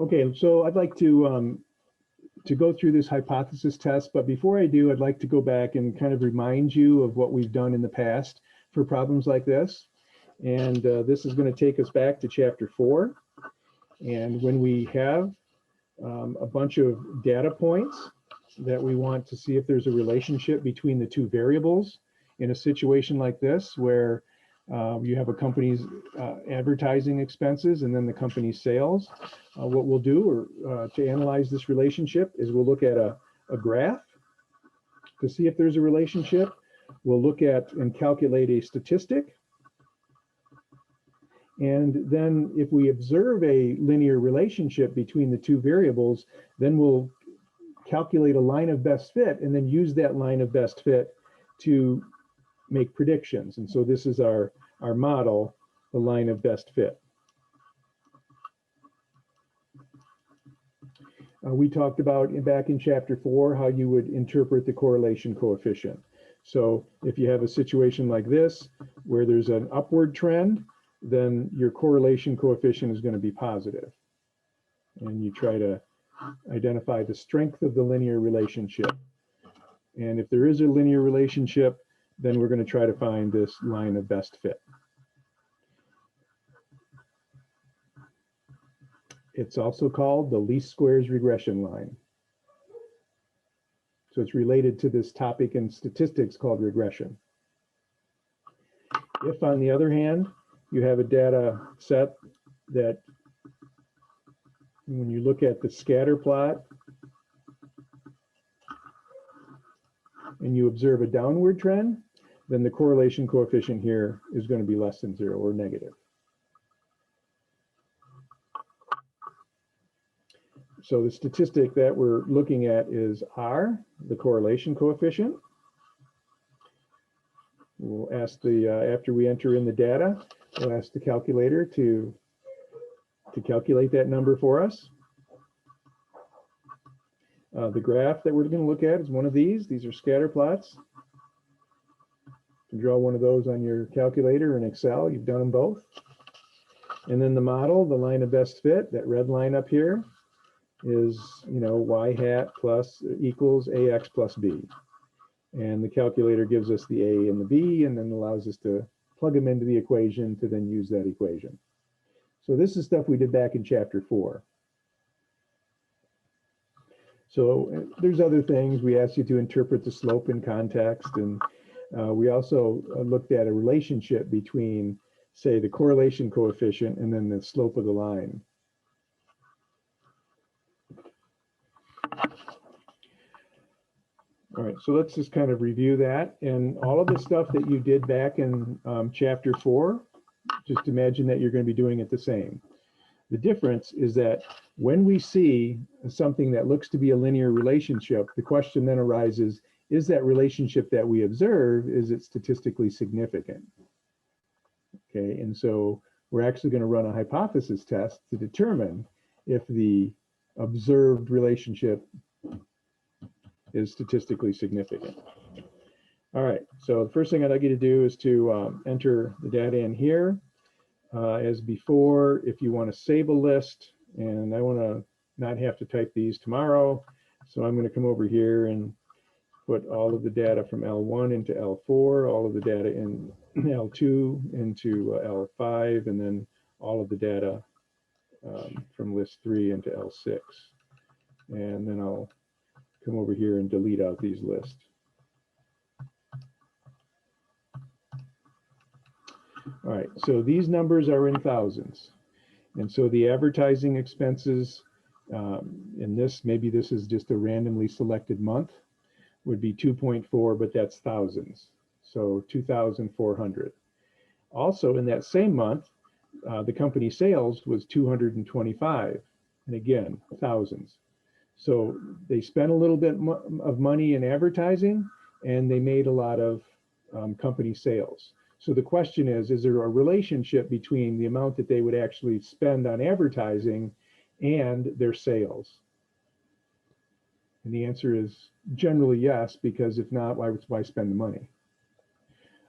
Okay, so I'd like to go through this hypothesis test, but before I do, I'd like to go back and kind of remind you of what we've done in the past for problems like this. And this is going to take us back to chapter 4. And when we have a bunch of data points that we want to see if there's a relationship between the two variables in a situation like this, where you have a company's advertising expenses and then the company's sales. What we'll do to analyze this relationship is we'll look at a graph to see if there's a relationship. We'll look at and calculate a statistic. And then if we observe a linear relationship between the two variables, then we'll calculate a line of best fit and then use that line of best fit to make predictions. And so this is our model, the line of best fit. We talked about back in chapter 4 how you would interpret the correlation coefficient. So if you have a situation like this where there's an upward trend, then your correlation coefficient is going to be positive. And you try to identify the strength of the linear relationship. And if there is a linear relationship, then we're going to try to find this line of best fit. It's also called the least squares regression line. So it's related to this topic in statistics called regression. If, on the other hand, you have a data set that when you look at the scatter plot and you observe a downward trend, then the correlation coefficient here is going to be less than 0 or negative. So the statistic that we're looking at is R, the correlation coefficient. We'll ask after we enter in the data, we'll ask the calculator to calculate that number for us. The graph that we're going to look at is one of these. These are scatter plots. You can draw one of those on your calculator in Excel. You've done them both. And then the model, the line of best fit, that red line up here, is, y hat plus equals ax plus b. And the calculator gives us the a and the b, and then allows us to plug them into the equation to then use that equation. So this is stuff we did back in chapter 4. So there's other things. We asked you to interpret the slope in context, and we also looked at a relationship between, say, the correlation coefficient and then the slope of the line. All right, so let's just kind of review that. And all of the stuff that you did back in chapter 4, just imagine that you're going to be doing it the same. The difference is that when we see something that looks to be a linear relationship, the question then arises, is that relationship that we observe, is it statistically significant? Okay, and so we're actually going to run a hypothesis test to determine if the observed relationship is statistically significant. All right, so the first thing I'd like you to do is to enter the data in here. As before, if you want to save a list, and I want to not have to type these tomorrow, so I'm going to come over here and put all of the data from L1 into L4, all of the data in L2 into L5, and then all of the data from list 3 into L6. And then I'll come over here and delete out these lists. All right, so these numbers are in thousands. And so the advertising expenses in this, maybe this is just a randomly selected month, would be 2.4, but that's thousands. So 2,400. Also in that same month, the company sales was 225, and again, thousands. So they spent a little bit of money in advertising, and they made a lot of company sales. So the question is there a relationship between the amount that they would actually spend on advertising and their sales? And the answer is generally yes, because if not, why spend the money?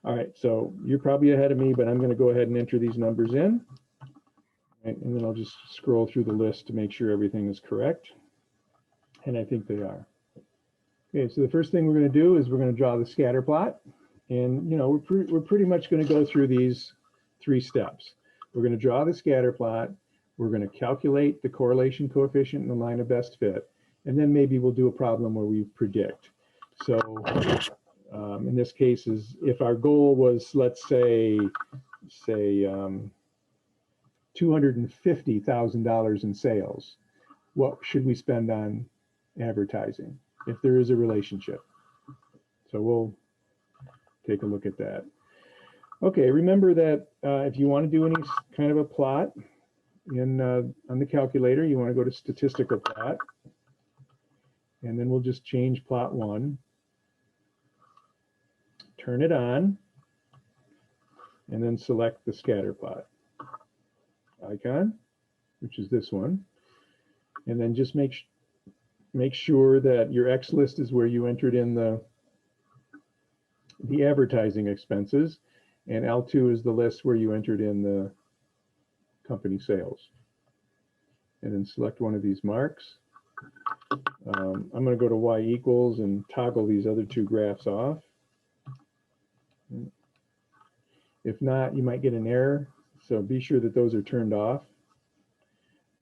All right, so you're probably ahead of me, but I'm going to go ahead and enter these numbers in. Right, and then I'll just scroll through the list to make sure everything is correct. And I think they are. Okay, so the first thing we're going to do is we're going to draw the scatter plot. And, you know, we're pretty much going to go through these 3 steps. We're going to draw the scatter plot. We're going to calculate the correlation coefficient and the line of best fit. And then maybe we'll do a problem where we predict. So in this case, is if our goal was, let's say $250,000 in sales, what should we spend on advertising if there is a relationship? So we'll take a look at that. Okay, remember that if you want to do any kind of a plot on the calculator, you want to go to statistical plot, and then we'll just change plot 1, turn it on, and then select the scatter plot icon, which is this one, and then just make sure that your X list is where you entered in the advertising expenses, and L2 is the list where you entered in the company sales. And then select one of these marks. I'm going to go to Y equals and toggle these other 2 graphs off. If not, you might get an error, so be sure that those are turned off.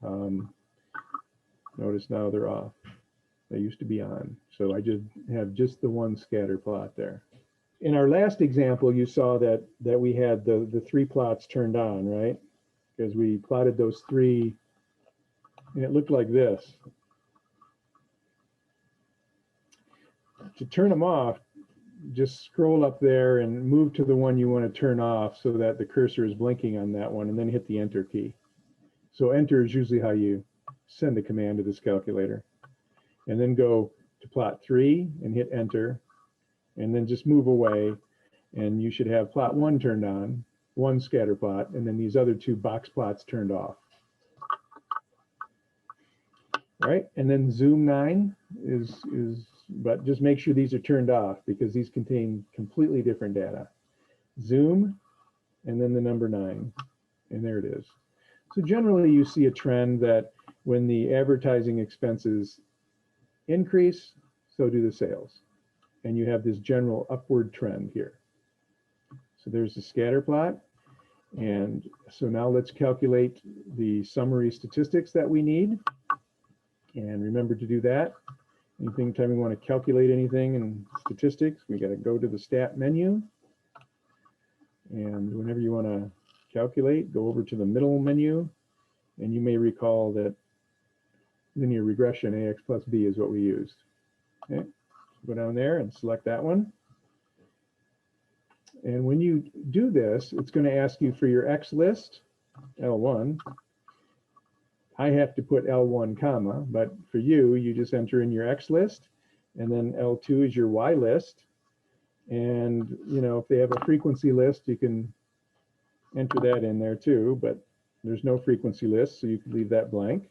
Notice now they're off. They used to be on, so I just have just the one scatter plot there. In our last example, you saw that we had the 3 plots turned on, right? Because we plotted those 3, and it looked like this. To turn them off, just scroll up there and move to the one you want to turn off so that the cursor is blinking on that one, and then hit the Enter key. So Enter is usually how you send a command to this calculator. And then go to plot 3 and hit Enter, and then just move away, and you should have plot 1 turned on, 1 scatter plot, and then these other 2 box plots turned off. All right, and then zoom 9 but just make sure these are turned off because these contain completely different data. Zoom, and then the number 9, and there it is. So generally you see a trend that when the advertising expenses increase, so do the sales. And you have this general upward trend here. So there's the scatter plot. And so now let's calculate the summary statistics that we need. And remember to do that. Anytime we want to calculate anything in statistics, we got to go to the stat menu. And whenever you want to calculate, go over to the middle menu. And you may recall that linear regression, AX plus B, is what we used. Okay, go down there and select that one. And when you do this, it's going to ask you for your X list, L1. I have to put L1 comma, but for you, you just enter in your X list, and then L2 is your Y list. And you know, if they have a frequency list, you can enter that in there too, but there's no frequency list, so you can leave that blank.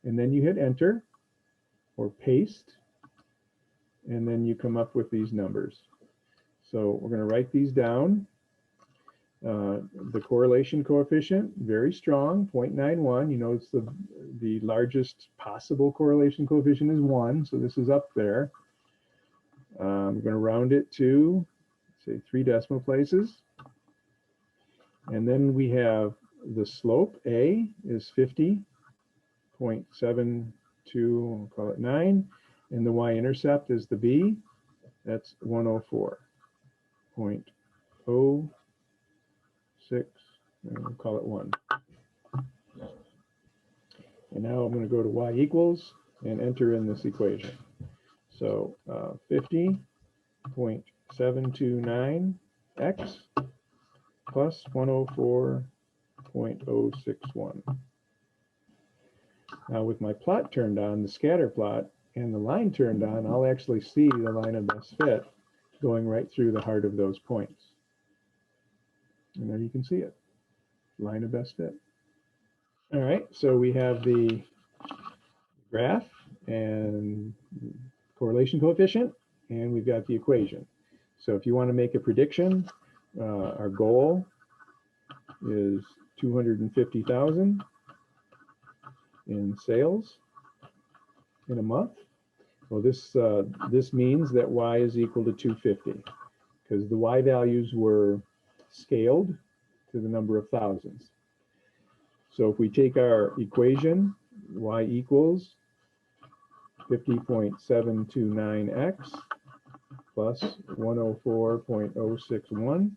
And then you hit Enter or paste, and then you come up with these numbers. So we're going to write these down. The correlation coefficient, very strong, 0.91. You know, it's the largest possible correlation coefficient is 1, so this is up there. I'm going to round it to, say, 3 decimal places. And then we have the slope, A, is 50.72, we'll call it 9. And the y-intercept is the B, that's 104.06, and we'll call it 1. And now I'm going to go to y equals and enter in this equation. So 50.729x plus 104.061. Now with my plot turned on, the scatter plot, and the line turned on, I'll actually see the line of best fit going right through the heart of those points. And there you can see it, line of best fit. All right, so we have the graph and correlation coefficient, and we've got the equation. So if you want to make a prediction, our goal is 250,000. in sales in a month. Well, this means that y is equal to 250 because the y values were scaled to the number of thousands. So if we take our equation, y equals 50.729x plus 104.061,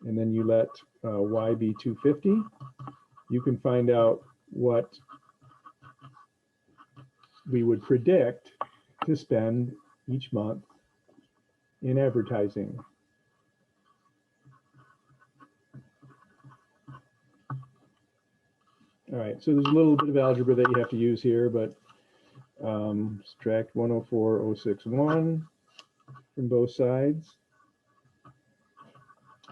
and then you let y be 250, you can find out what we would predict to spend each month in advertising. All right, so there's a little bit of algebra that you have to use here, but subtract 104.061 from both sides,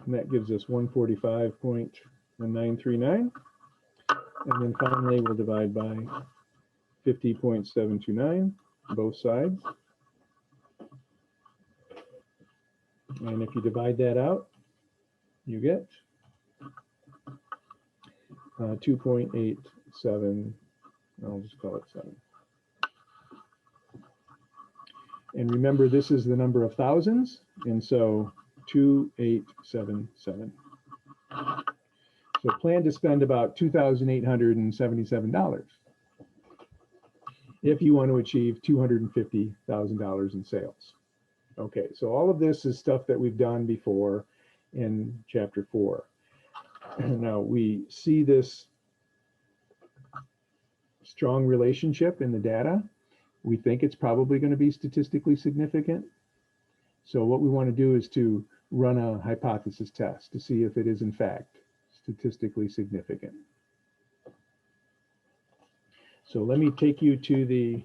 and that gives us 145.939. And then finally, we'll divide by 50.729, both sides. And if you divide that out, you get 2.87, I'll just call it 7. And remember, this is the number of thousands, and so 2877. So plan to spend about $2,877 if you want to achieve $250,000 in sales. Okay, so all of this is stuff that we've done before in chapter 4. Now we see this strong relationship in the data. We think it's probably going to be statistically significant. So what we want to do is to run a hypothesis test to see if it is in fact statistically significant. So let me take you to the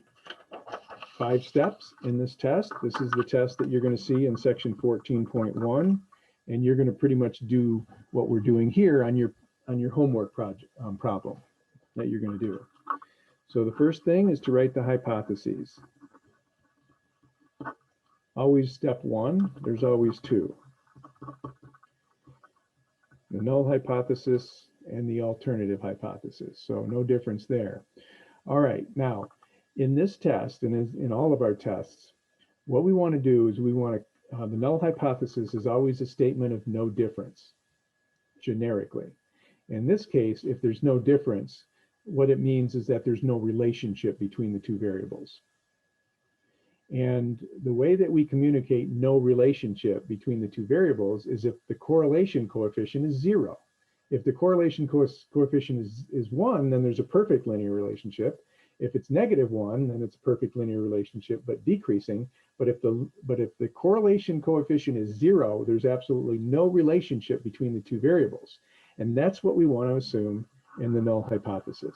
5 steps in this test. This is the test that you're going to see in section 14.1, and you're going to pretty much do what we're doing here on your homework project problem that you're going to do. So the first thing is to write the hypotheses. Always step 1, there's always 2. The null hypothesis and the alternative hypothesis. So no difference there. All right, now in this test and in all of our tests, what we want to do is we want to, the null hypothesis is always a statement of no difference, generically. In this case, if there's no difference, what it means is that there's no relationship between the two variables. And the way that we communicate no relationship between the two variables is if the correlation coefficient is 0. If the correlation coefficient is 1, then there's a perfect linear relationship. If it's -1, then it's a perfect linear relationship, but decreasing. But if the correlation coefficient is 0, there's absolutely no relationship between the two variables. And that's what we want to assume in the null hypothesis.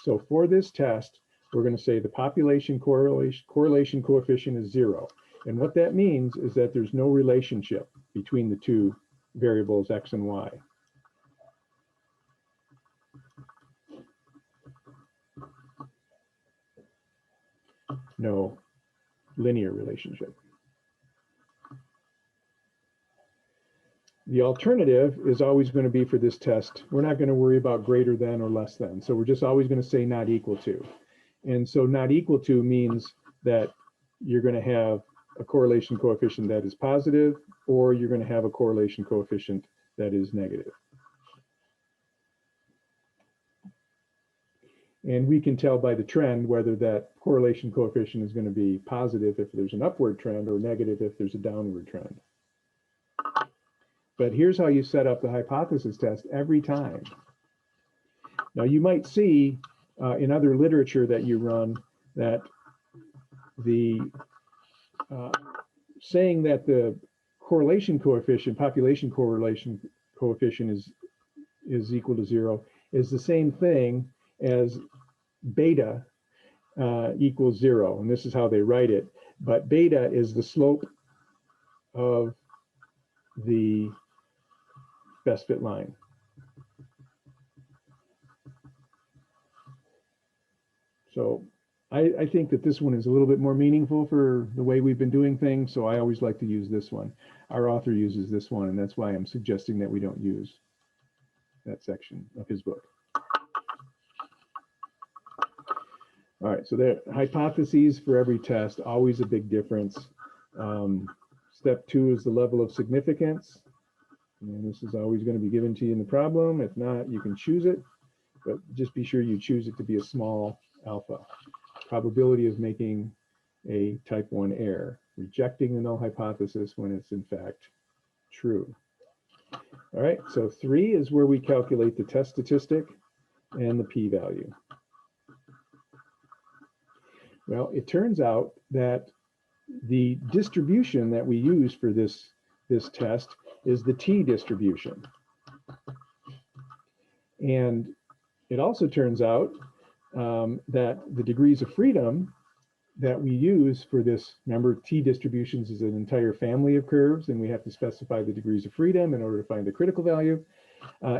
So for this test, we're going to say the population correlation coefficient is 0. And what that means is that there's no relationship between the two variables x and y. No linear relationship. The alternative is always going to be for this test. We're not going to worry about greater than or less than. So we're just always going to say not equal to. And so not equal to means that you're going to have a correlation coefficient that is positive, or you're going to have a correlation coefficient that is negative. And we can tell by the trend whether that correlation coefficient is going to be positive if there's an upward trend or negative if there's a downward trend. But here's how you set up the hypothesis test every time. Now you might see in other literature that you run that the saying that the correlation coefficient, population correlation coefficient is equal to 0 is the same thing as beta equals 0, and this is how they write it. But beta is the slope of the best fit line. So I think that this one is a little bit more meaningful for the way we've been doing things, so I always like to use this one. Our author uses this one, and that's why I'm suggesting that we don't use that section of his book. All right, so there hypotheses for every test, always a big difference. Step 2 is the level of significance. And this is always going to be given to you in the problem. If not, you can choose it, but just be sure you choose it to be a small alpha. Probability of making a type 1 error, rejecting the null hypothesis when it's in fact true. All right, so 3 is where we calculate the test statistic and the p-value. Well, it turns out that the distribution that we use for this test is the t-distribution. And it also turns out that the degrees of freedom that we use for this, remember, t-distributions is an entire family of curves, and we have to specify the degrees of freedom in order to find the critical value.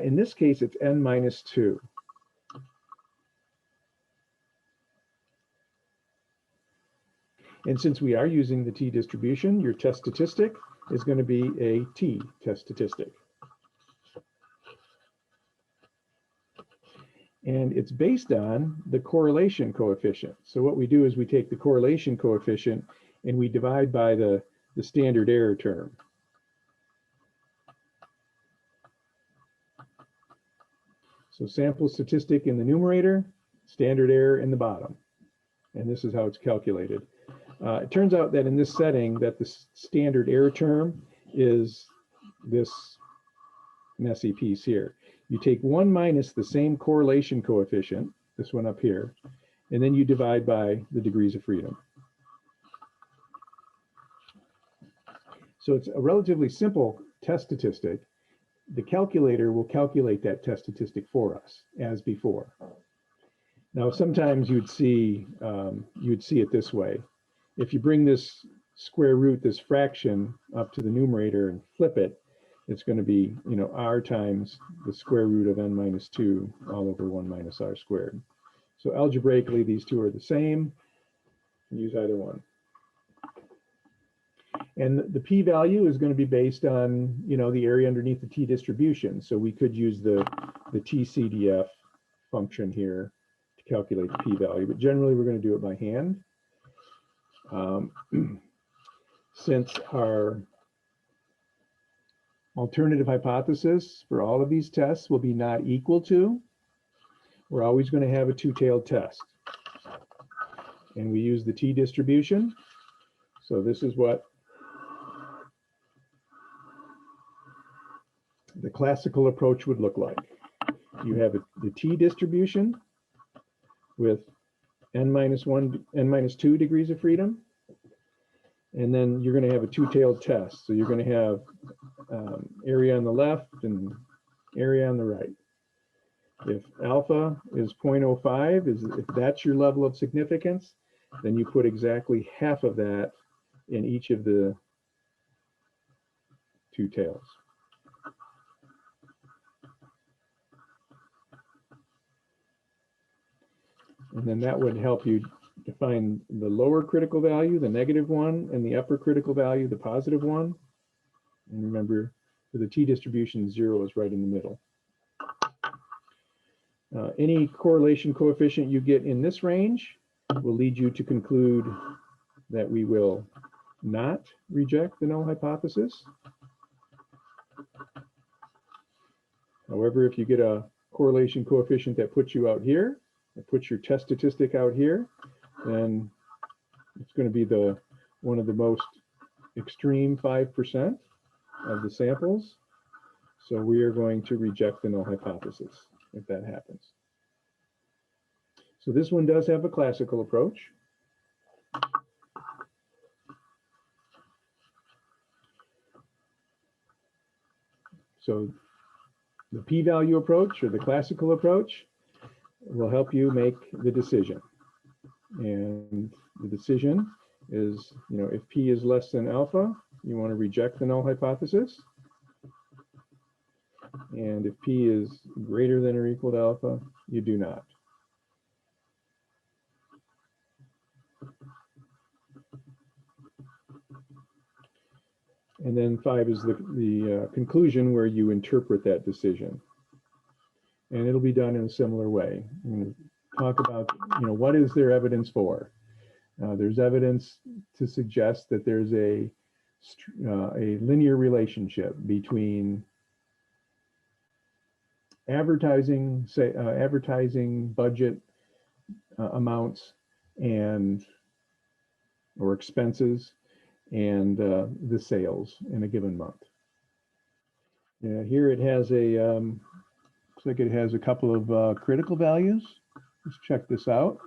In this case, it's n minus 2. And since we are using the t-distribution, your test statistic is going to be a t-test statistic. And it's based on the correlation coefficient. So what we do is we take the correlation coefficient and we divide by the standard error term. So sample statistic in the numerator, standard error in the bottom. And this is how it's calculated. It turns out that in this setting that the standard error term is this messy piece here. You take 1 minus the same correlation coefficient, this one up here, and then you divide by the degrees of freedom. So it's a relatively simple test statistic. The calculator will calculate that test statistic for us, as before. Now, sometimes you'd see it this way. If you bring this square root, this fraction, up to the numerator and flip it, it's going to be, r times the square root of n minus 2 all over 1 minus r squared. So algebraically, these two are the same. Use either one. And the p-value is going to be based on, the area underneath the t-distribution. So we could use the tcdf function here to calculate the p-value, but generally we're going to do it by hand. Since our alternative hypothesis for all of these tests will be not equal to, we're always going to have a two-tailed test. And we use the t-distribution. So this is what the classical approach would look like. You have the t-distribution with n minus 2 degrees of freedom. And then you're going to have a two-tailed test. So you're going to have area on the left and area on the right. If alpha is 0.05, if that's your level of significance, then you put exactly half of that in each of the two tails. And then that would help you define the lower critical value, the negative one, and the upper critical value, the positive one. And remember, for the t-distribution, 0 is right in the middle. Any correlation coefficient you get in this range will lead you to conclude that we will not reject the null hypothesis. However, if you get a correlation coefficient that puts you out here, that puts your test statistic out here, then it's going to be one of the most extreme 5% of the samples. So we are going to reject the null hypothesis if that happens. So this one does have a classical approach. So the p-value approach or the classical approach will help you make the decision. And the decision is, if p is less than alpha, you want to reject the null hypothesis. And if p is greater than or equal to alpha, you do not. And then 5 is the conclusion where you interpret that decision. And it'll be done in a similar way. I'm going to talk about, what is there evidence for? There's evidence to suggest that there's a linear relationship between advertising budget amounts or expenses and the sales in a given month. Here it has looks like it has a couple of critical values. Let's check this out.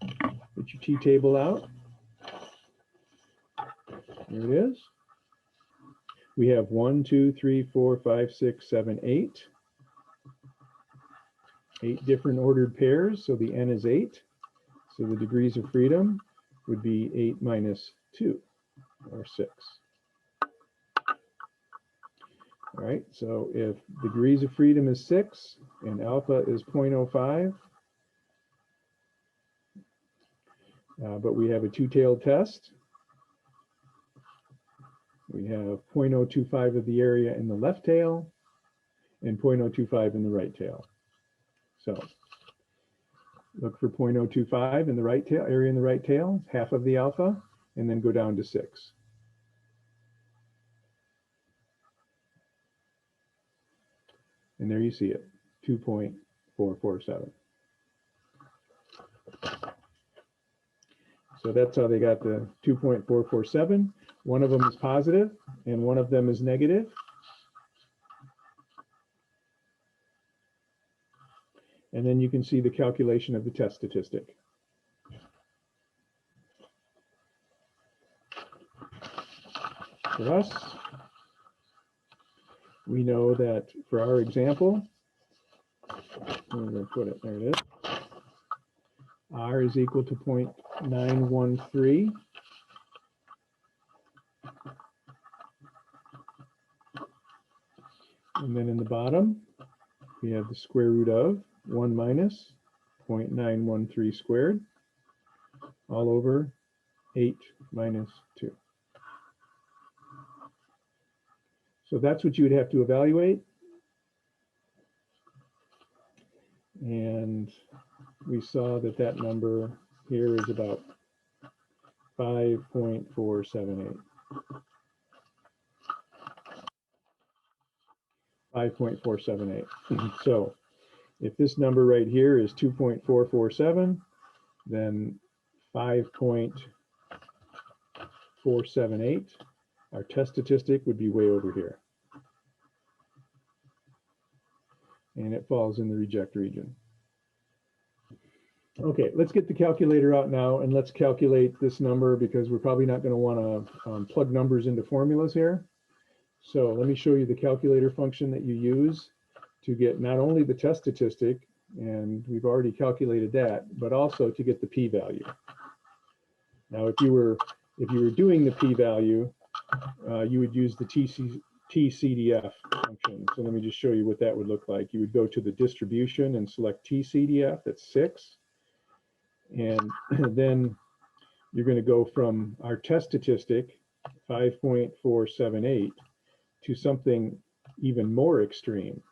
Get your t-table out. There it is. We have 1, 2, 3, 4, 5, 6, 7, 8. 8 different ordered pairs, so the n is 8. So the degrees of freedom would be 8 minus 2, or 6. All right, so if degrees of freedom is 6 and alpha is 0.05, but we have a two-tailed test. We have 0.025 of the area in the left tail and 0.025 in the right tail. So look for 0.025 in the right tail, area in the right tail, half of the alpha, and then go down to 6. And there you see it, 2.447. So that's how they got the 2.447. One of them is positive and one of them is negative. And then you can see the calculation of the test statistic. For us, we know that for our example, I'm going to put it, there it is. R is equal to 0.913. And then in the bottom, we have the square root of 1 minus 0.913 squared, all over 8 minus 2. So that's what you would have to evaluate. And we saw that that number here is about 5.478. 5.478. So if this number right here is 2.447, then 5.478, our test statistic would be way over here. And it falls in the reject region. Okay, let's get the calculator out now and let's calculate this number because we're probably not going to want to plug numbers into formulas here. So let me show you the calculator function that you use to get not only the test statistic, and we've already calculated that, but also to get the p-value. Now, if you were doing the p-value, you would use the TCDF function. So let me just show you what that would look like. You would go to the distribution and select TCDF, that's 6. And then you're going to go from our test statistic, 5.478, to something even more extreme.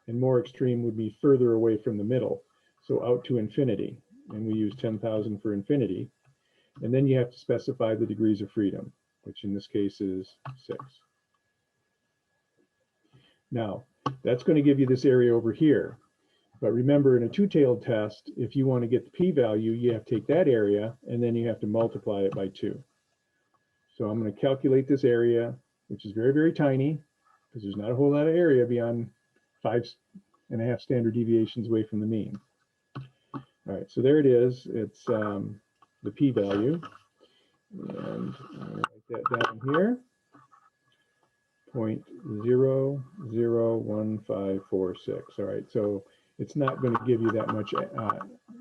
And more extreme would be further away from the middle, so out to infinity. And we use 10,000 for infinity. And then you have to specify the degrees of freedom, which in this case is 6. Now, that's going to give you this area over here. But remember, in a two-tailed test, if you want to get the p-value, you have to take that area, and then you have to multiply it by 2. So I'm going to calculate this area, which is very, very tiny, because there's not a whole lot of area beyond 5.5 standard deviations away from the mean. All right, so there it is. It's the p-value. And I'm going to write that down here. 0.001546. All right, so it's not going to give you that much.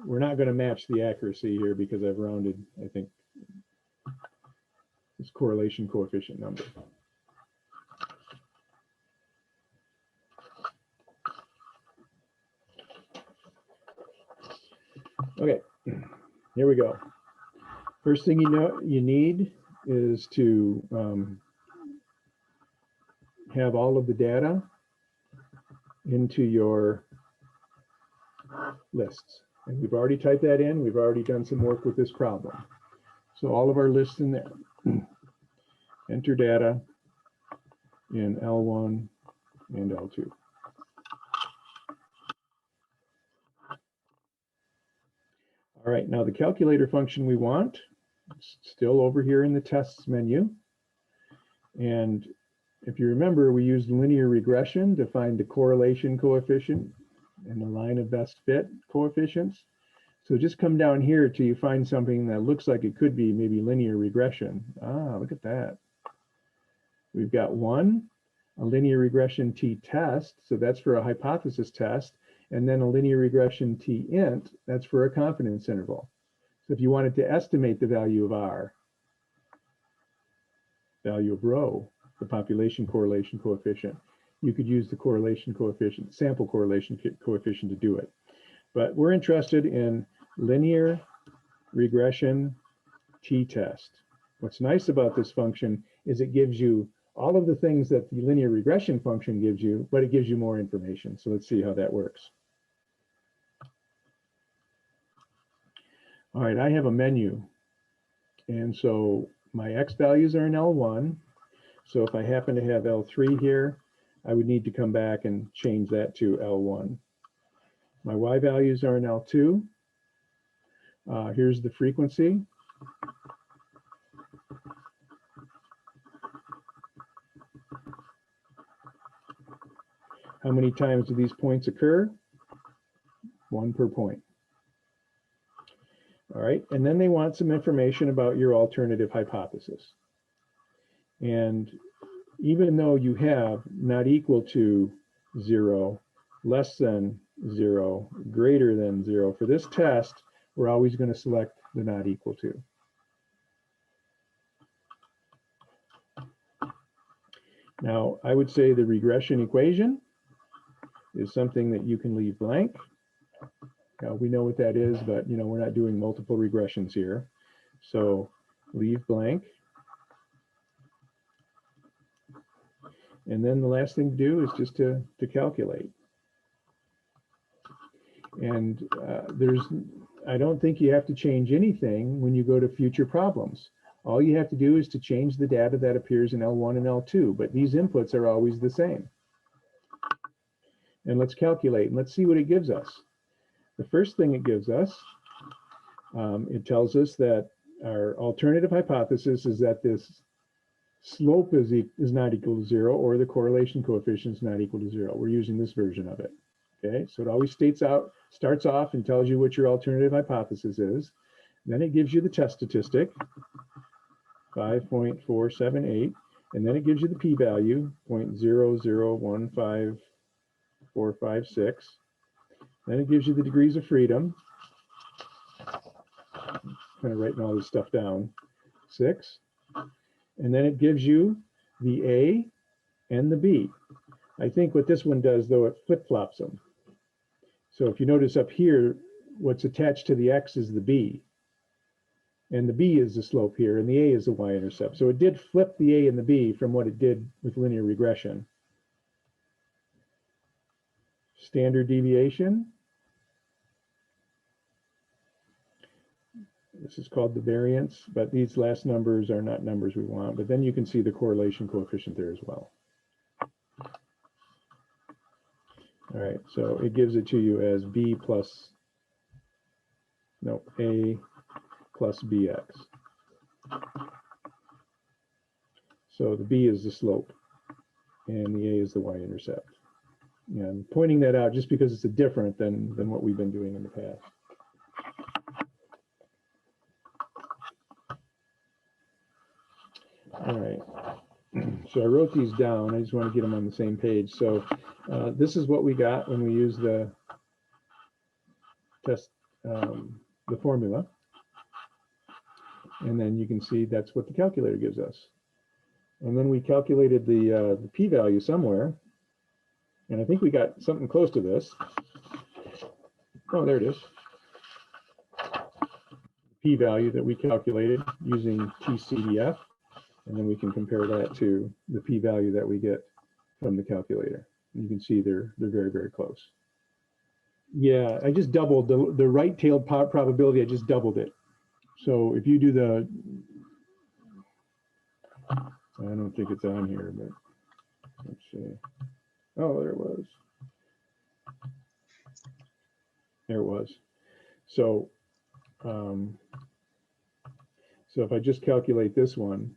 We're not going to match the accuracy here because I've rounded, I think, this correlation coefficient number. Okay, here we go. First thing you need is to have all of the data into your lists. And we've already typed that in. We've already done some work with this problem. So all of our lists in there. Enter data in L1 and L2. All right, now the calculator function we want, it's still over here in the tests menu. And if you remember, we used linear regression to find the correlation coefficient and the line of best fit coefficients. So just come down here till you find something that looks like it could be maybe linear regression. Ah, look at that. We've got one, a linear regression t-test, so that's for a hypothesis test, and then a linear regression t-int, that's for a confidence interval. So if you wanted to estimate the value of R, value of rho, the population correlation coefficient, you could use the correlation coefficient, sample correlation coefficient to do it. But we're interested in linear regression t-test. What's nice about this function is it gives you all of the things that the linear regression function gives you, but it gives you more information. So let's see how that works. All right, I have a menu. And so my X values are in L1. So if I happen to have L3 here, I would need to come back and change that to L1. My Y values are in L2. Here's the frequency. How many times do these points occur? One per point. All right, and then they want some information about your alternative hypothesis. And even though you have not equal to 0, less than 0, greater than 0, for this test, we're always going to select the not equal to. Now, I would say the regression equation is something that you can leave blank. We know what that is, but we're not doing multiple regressions here. So leave blank. And then the last thing to do is just to calculate. And I don't think you have to change anything when you go to future problems. All you have to do is to change the data that appears in L1 and L2, but these inputs are always the same. And let's calculate, and let's see what it gives us. The first thing it gives us, it tells us that our alternative hypothesis is that this slope is not equal to 0, or the correlation coefficient is not equal to 0. We're using this version of it. Okay, so it always starts off and tells you what your alternative hypothesis is. Then it gives you the test statistic, 5.478, and then it gives you the p-value, 0.0015456. Then it gives you the degrees of freedom. Kind of writing all this stuff down, 6. And then it gives you the A and the B. I think what this one does, though, it flip-flops them. So if you notice up here, what's attached to the X is the B. And the B is the slope here, and the A is the y-intercept. So it did flip the A and the B from what it did with linear regression. Standard deviation. This is called the variance, but these last numbers are not numbers we want. But then you can see the correlation coefficient there as well. All right, so it gives it to you as A plus BX. So the B is the slope, and the A is the y-intercept. And pointing that out just because it's different than what we've been doing in the past. All right, so I wrote these down. I just want to get them on the same page. So this is what we got when we used the test, the formula. And then you can see that's what the calculator gives us. And then we calculated the p-value somewhere. And I think we got something close to this. Oh, there it is. P-value that we calculated using TCDF. And then we can compare that to the p-value that we get from the calculator. And you can see they're very, very close. Yeah, I just doubled the right-tailed probability. I just doubled it. So if you do the, I don't think it's on here, but let's see. Oh, there it was. There it was. So, so if I just calculate this one,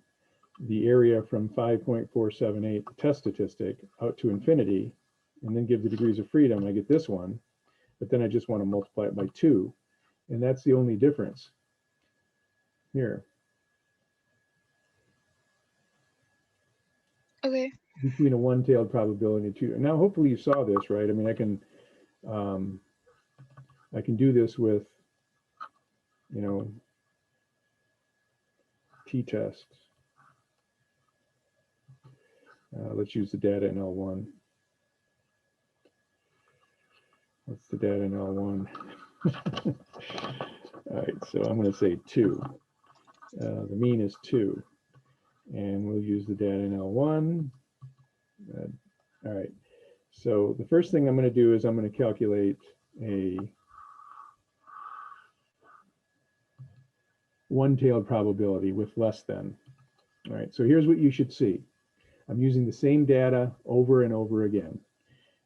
the area from 5.478, the test statistic, out to infinity, and then give the degrees of freedom, I get this one. But then I just want to multiply it by 2. And that's the only difference here. Okay. Between a one-tailed probability and two. Now, hopefully you saw this, right? I mean, I can do this with, you know, t-tests. Let's use the data in L1. What's the data in L1? All right, so I'm going to say 2. The mean is 2. And we'll use the data in L1. All right, so the first thing I'm going to do is I'm going to calculate a one-tailed probability with less than. All right, so here's what you should see. I'm using the same data over and over again.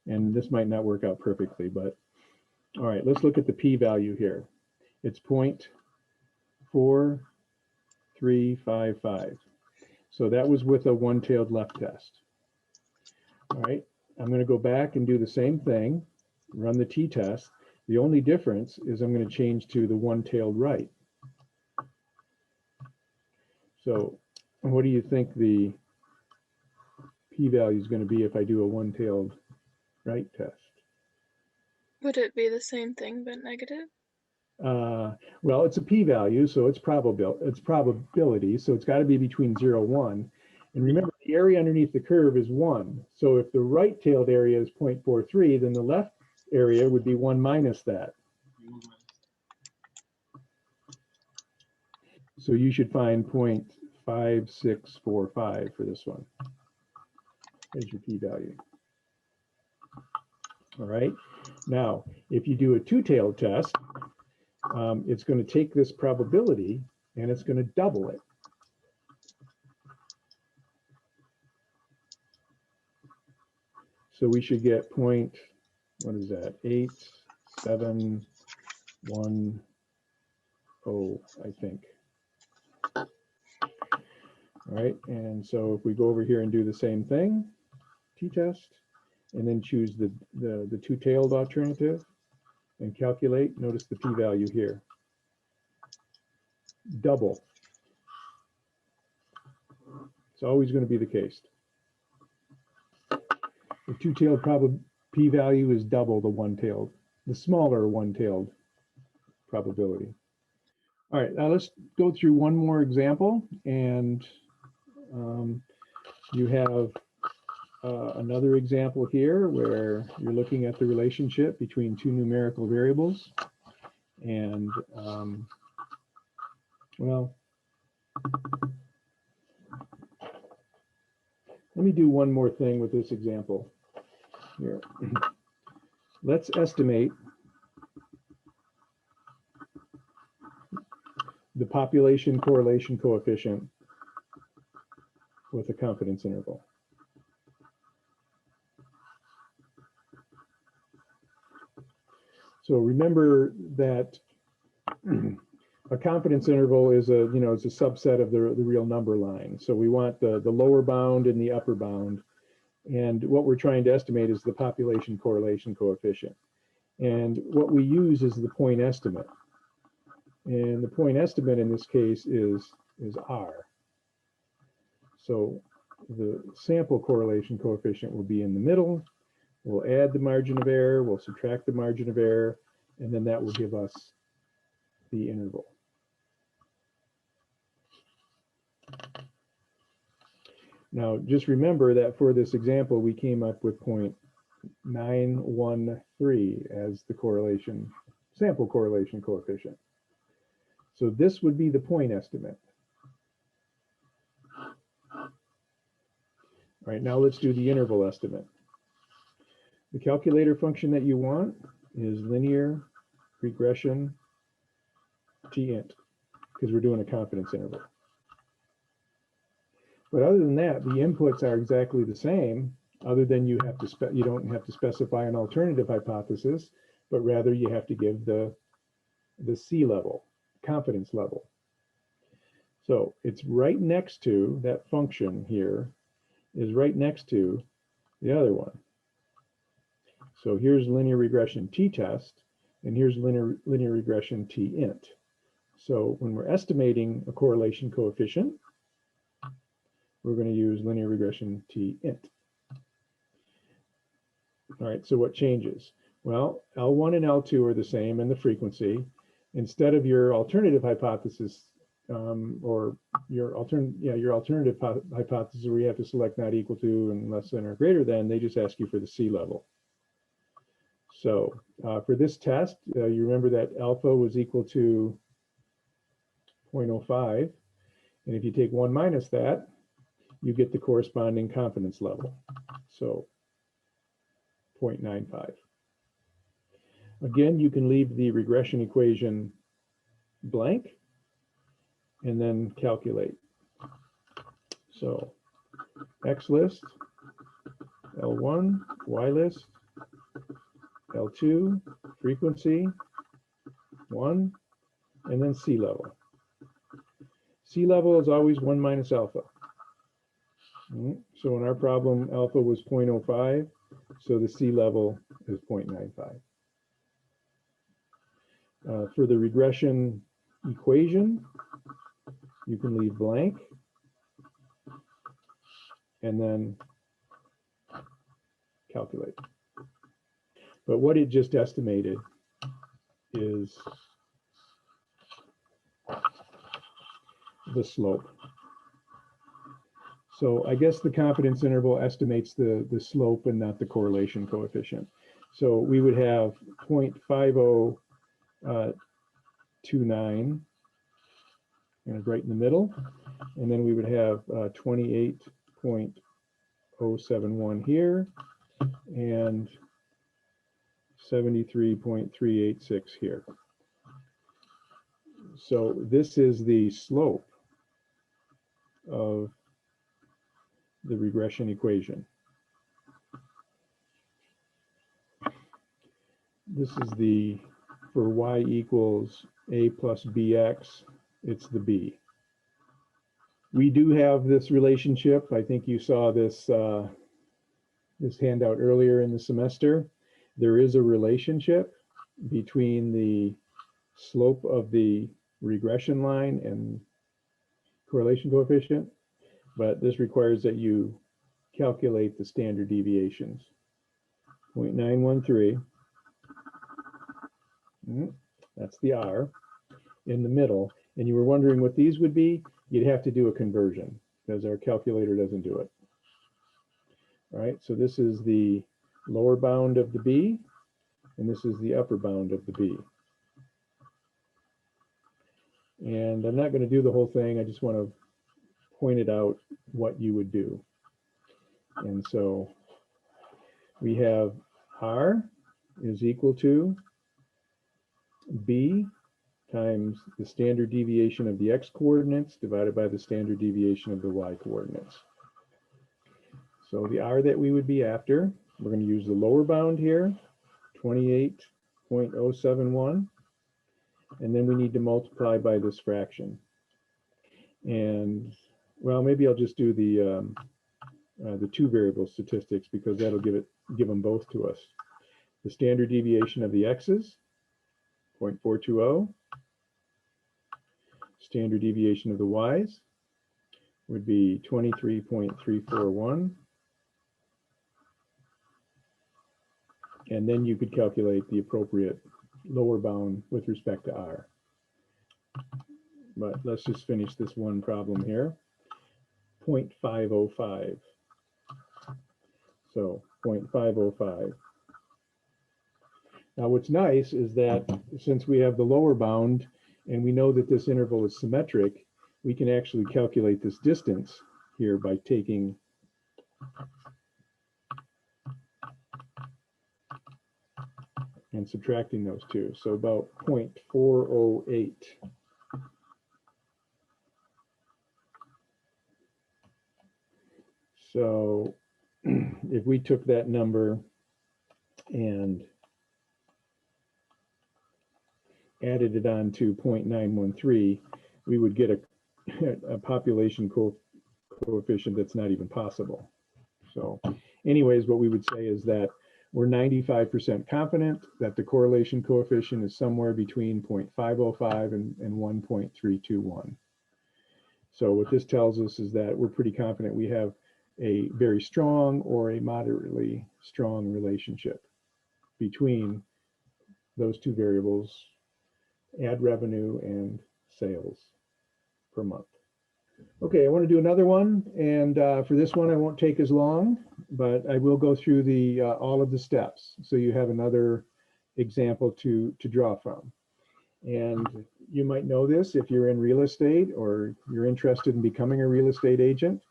And this might not work out perfectly, but all right, let's look at the p-value here. It's 0.4355. So that was with a one-tailed left test. All right, I'm going to go back and do the same thing, run the t-test. The only difference is I'm going to change to the one-tailed right. So what do you think the p-value is going to be if I do a one-tailed right test? Would it be the same thing but negative? Well, it's a p-value, so it's probability, so it's got to be between 0 and 1. And remember, the area underneath the curve is 1. So if the right-tailed area is 0.43, then the left area would be 1 minus that. So you should find 0.5645 for this one. There's your p-value. All right. Now, if you do a two-tailed test, it's going to take this probability and it's going to double it. So we should get what is that? 8710, I think. All right, and so if we go over here and do the same thing, t-test, and then choose the two-tailed alternative and calculate, notice the p-value here. Double. It's always going to be the case. The two-tailed p-value is double the one-tailed, the smaller one-tailed probability. All right, now let's go through one more example, and you have another example here where you're looking at the relationship between two numerical variables. And, well, let me do one more thing with this example here. Let's estimate the population correlation coefficient with a confidence interval. So remember that a confidence interval is it's a subset of the real number line. So we want the lower bound and the upper bound. And what we're trying to estimate is the population correlation coefficient. And what we use is the point estimate. And the point estimate in this case is R. So the sample correlation coefficient will be in the middle. We'll add the margin of error, we'll subtract the margin of error, and then that will give us the interval. Now, just remember that for this example, we came up with 0.913 as the sample correlation coefficient. So this would be the point estimate. All right, now let's do the interval estimate. The calculator function that you want is linear regression t int, because we're doing a confidence interval. But other than that, the inputs are exactly the same, other than you don't have to specify an alternative hypothesis, but rather you have to give the C level, confidence level. So it's right next to, that function here is right next to the other one. So here's linear regression t-test, and here's linear regression t-int. So when we're estimating a correlation coefficient, we're going to use linear regression t-int. All right, so what changes? Well, L1 and L2 are the same in the frequency. Instead of your alternative hypothesis, or your alternative hypothesis where you have to select not equal to and less than or greater than, they just ask you for the C level. So for this test, you remember that alpha was equal to 0.05. And if you take 1 minus that, you get the corresponding confidence level. So 0.95. Again, you can leave the regression equation blank and then calculate. So X list, L1, Y list, L2, frequency, 1, and then C level. C level is always 1 minus alpha. So in our problem, alpha was 0.05, so the C level is 0.95. For the regression equation, you can leave blank and then calculate. But what it just estimated is the slope. So I guess the confidence interval estimates the slope and not the correlation coefficient. So we would have 0.5029 right in the middle, and then we would have 28.071 here and 73.386 here. So this is the slope of the regression equation. This is the, for y equals a plus bx, it's the b. We do have this relationship. I think you saw this, this handout earlier in the semester. There is a relationship between the slope of the regression line and correlation coefficient, but this requires that you calculate the standard deviations. 0.913, that's the R in the middle. And you were wondering what these would be, you'd have to do a conversion because our calculator doesn't do it. All right, so this is the lower bound of the B, and this is the upper bound of the B. And I'm not going to do the whole thing, I just want to point it out what you would do. And so we have R is equal to B times the standard deviation of the X coordinates divided by the standard deviation of the Y coordinates. So the R that we would be after, we're going to use the lower bound here, 28.071, and then we need to multiply by this fraction. And well, maybe I'll just do the two variable statistics because that'll give them both to us. The standard deviation of the X's, 0.420. Standard deviation of the Y's would be 23.341. And then you could calculate the appropriate lower bound with respect to R. But let's just finish this one problem here. 0.505. So 0.505. Now what's nice is that since we have the lower bound and we know that this interval is symmetric, we can actually calculate this distance here by taking and subtracting those two. So about 0.408. So if we took that number and added it on to 0.913, we would get a population coefficient that's not even possible. So anyways, what we would say is that we're 95% confident that the correlation coefficient is somewhere between 0.505 and 1.321. So what this tells us is that we're pretty confident we have a very strong or a moderately strong relationship between those two variables, ad revenue and sales per month. Okay, I want to do another one, and for this one I won't take as long, but I will go through the all of the steps so you have another example to draw from. And you might know this if you're in real estate or you're interested in becoming a real estate agent.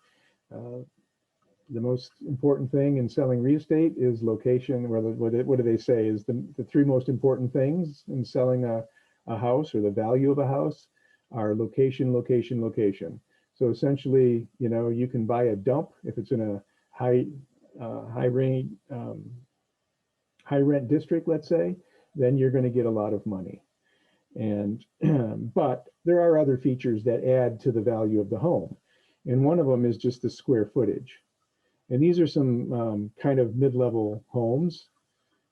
The most important thing in selling real estate is location. What do they say is the three most important things in selling a house, or the value of a house, are location, location, location. So essentially, you know, you can buy a dump if it's in a high rent district, let's say, then you're going to get a lot of money. And but there are other features that add to the value of the home, and one of them is just the square footage. And these are some kind of mid-level homes.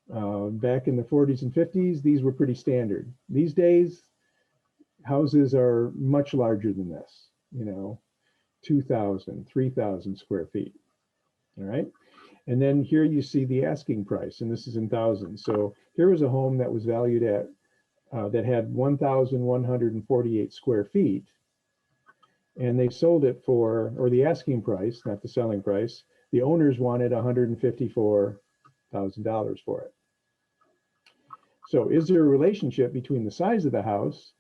Back in the 40s and 50s, these were pretty standard. These days, houses are much larger than this, you know, 2,000, 3,000 square feet, all right? And then here you see the asking price, and this is in thousands. So here was a home that was valued at, that had 1,148 square feet, and they sold it for, or the asking price, not the selling price, the owners wanted $154,000 for it. So is there a relationship between the size of the house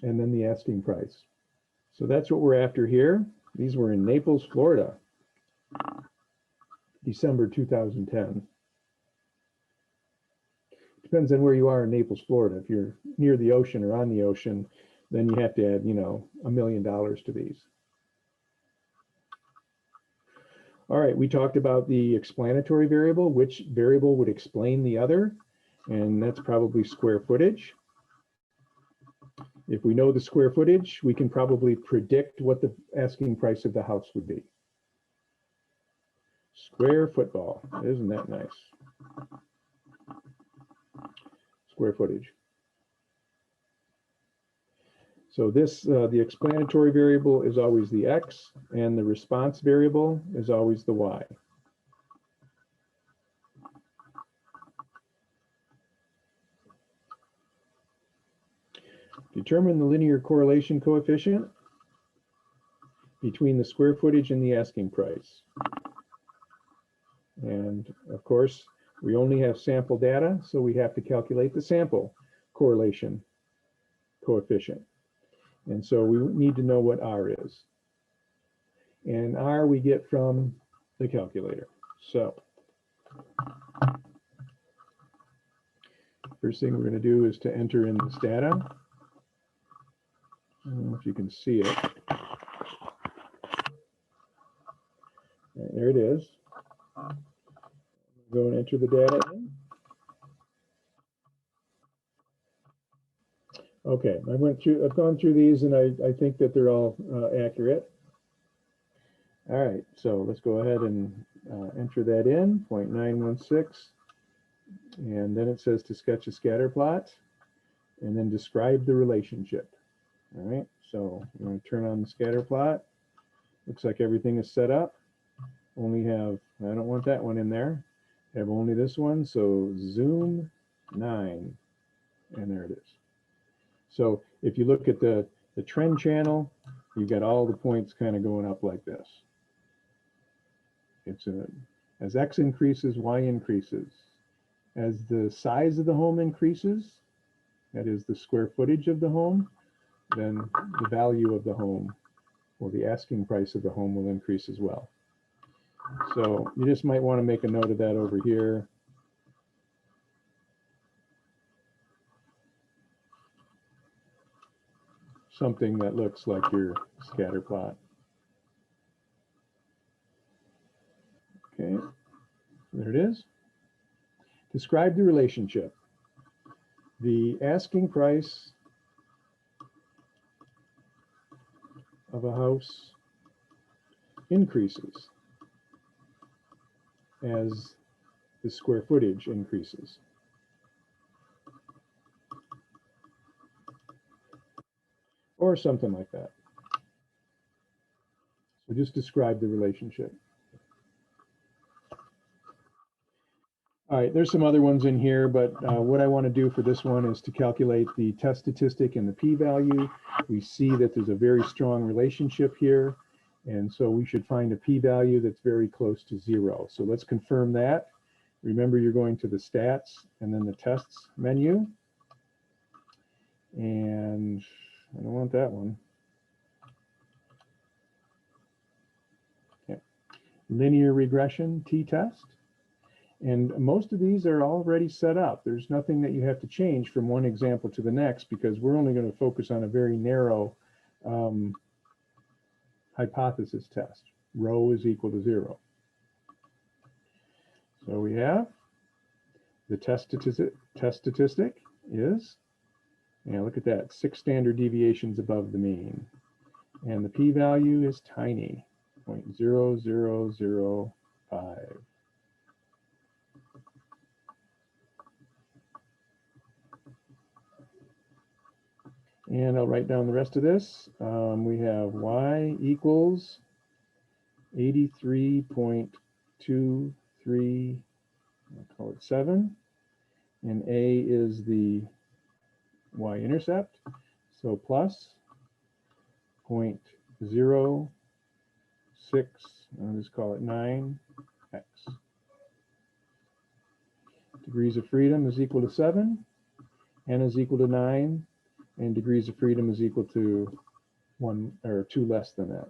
and then the asking price? So that's what we're after here. These were in Naples, Florida, December 2010. Depends on where you are in Naples, Florida. If you're near the ocean or on the ocean, then you have to add, you know, $1 million to these. All right, we talked about the explanatory variable, which variable would explain the other, and that's probably square footage. If we know the square footage, we can probably predict what the asking price of the house would be. Square football, isn't that nice? Square footage. So this, the explanatory variable is always the X, and the response variable is always the Y. Determine the linear correlation coefficient between the square footage and the asking price. And of course, we only have sample data, so we have to calculate the sample correlation coefficient. And so we need to know what R is. And R we get from the calculator. So first thing we're going to do is to enter in this data. I don't know if you can see it. Right, there it is. Go and enter the data in. Okay, I've gone through these, and I think that they're all accurate. All right, so let's go ahead and enter that in, 0.916. And then it says to sketch a scatter plot, and then describe the relationship. All right, so I'm going to turn on the scatter plot. Looks like everything is set up. Only have, I don't want that one in there. Have only this one, so zoom 9, and there it is. So if you look at the trend channel, you've got all the points kind of going up like this. It's as X increases, Y increases. As the size of the home increases, that is the square footage of the home, then the value of the home, or the asking price of the home, will increase as well. So you just might want to make a note of that over here. something that looks like your scatter plot. Okay, there it is. Describe the relationship. The asking price of a house increases as the square footage increases. Or something like that. So just describe the relationship. All right, there's some other ones in here, but what I want to do for this one is to calculate the test statistic and the p-value. We see that there's a very strong relationship here, and so we should find a p-value that's very close to 0. So let's confirm that. Remember, you're going to the stats and then the tests menu. And I don't want that one. Okay. Linear regression t-test. And most of these are already set up. There's nothing that you have to change from one example to the next because we're only going to focus on a very narrow hypothesis test. Rho is equal to 0. So we have the test statistic is, look at that, 6 standard deviations above the mean. And the p-value is tiny, 0.0005. And I'll write down the rest of this. We have y equals 83.23, I'll call it 7. And a is the y-intercept, so plus 0.06, I'll just call it 9x. Degrees of freedom is equal to 7, n is equal to 9, and degrees of freedom is equal to 1 or 2 less than that.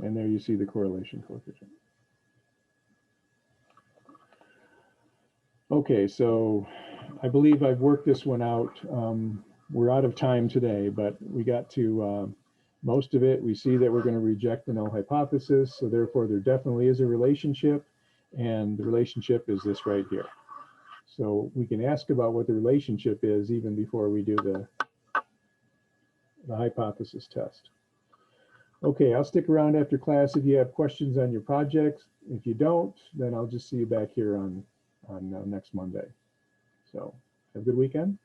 And there you see the correlation coefficient. Okay, so I believe I've worked this one out. We're out of time today, but we got to most of it. We see that we're going to reject the null hypothesis, so therefore there definitely is a relationship, and the relationship is this right here. So we can ask about what the relationship is even before we do the hypothesis test. Okay, I'll stick around after class if you have questions on your projects. If you don't, then I'll just see you back here on next Monday. So have a good weekend.